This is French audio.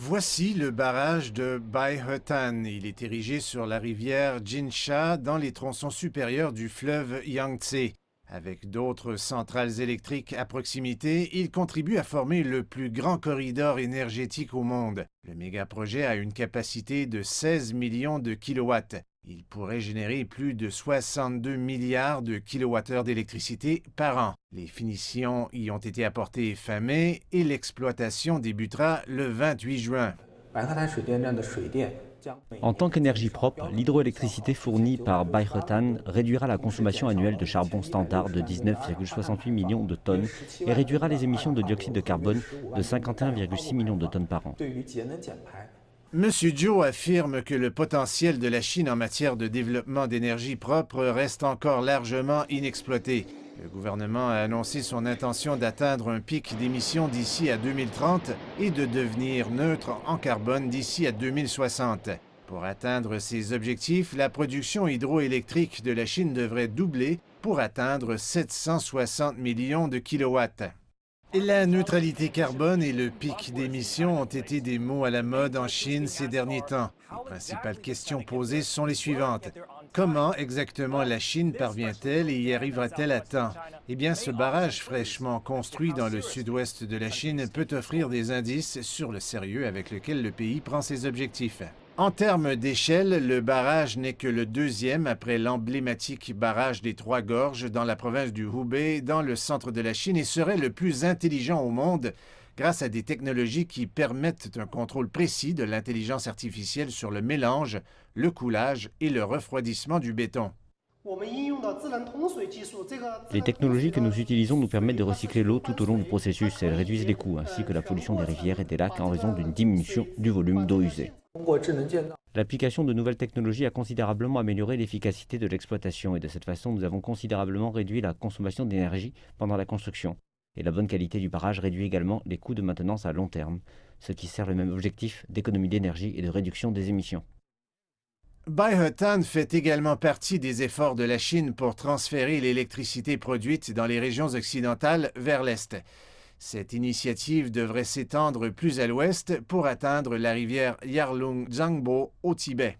Voici le barrage de Baihetan. Il est érigé sur la rivière Jinsha dans les tronçons supérieurs du fleuve Yangtze. Avec d'autres centrales électriques à proximité, il contribue à former le plus grand corridor énergétique au monde. Le méga-projet a une capacité de 16 millions de kilowatts. Il pourrait générer plus de 62 milliards de kilowattheures d'électricité par an. Les finitions y ont été apportées fin mai et l'exploitation débutera le 28 juin. En tant qu'énergie propre, l'hydroélectricité fournie par Baihetan réduira la consommation annuelle de charbon standard de 19,68 millions de tonnes et réduira les émissions de dioxyde de carbone de 51,6 millions de tonnes par an. M. Zhou affirme que le potentiel de la Chine en matière de développement d'énergie propre reste encore largement inexploité. Le gouvernement a annoncé son intention d'atteindre un pic d'émissions d'ici à 2030 et de devenir neutre en carbone d'ici à 2060. Pour atteindre ces objectifs, la production hydroélectrique de la Chine devrait doubler pour atteindre 760 millions de kilowatts. La neutralité carbone et le pic d'émissions ont été des mots à la mode en Chine ces derniers temps. Les principales questions posées sont les suivantes. Comment exactement la Chine parvient-elle et y arrivera-t-elle à temps? Eh bien, ce barrage fraîchement construit dans le sud-ouest de la Chine peut offrir des indices sur le sérieux avec lequel le pays prend ses objectifs. En termes d'échelle, le barrage n'est que le deuxième après l'emblématique barrage des Trois Gorges dans la province du Hubei, dans le centre de la Chine, et serait le plus intelligent au monde grâce à des technologies qui permettent un contrôle précis de l'intelligence artificielle sur le mélange, le coulage et le refroidissement du béton. Les technologies que nous utilisons nous permettent de recycler l'eau tout au long du processus. Elles réduisent les coûts ainsi que la pollution des rivières et des lacs en raison d'une diminution du volume d'eau usée. L'application de nouvelles technologies a considérablement amélioré l'efficacité de l'exploitation et de cette façon, nous avons considérablement réduit la consommation d'énergie pendant la construction. Et la bonne qualité du barrage réduit également les coûts de maintenance à long terme, ce qui sert le même objectif d'économie d'énergie et de réduction des émissions. Baihetan fait également partie des efforts de la Chine pour transférer l'électricité produite dans les régions occidentales vers l'Est. Cette initiative devrait s'étendre plus à l'ouest pour atteindre la rivière Yarlung-Zhangbo au Tibet.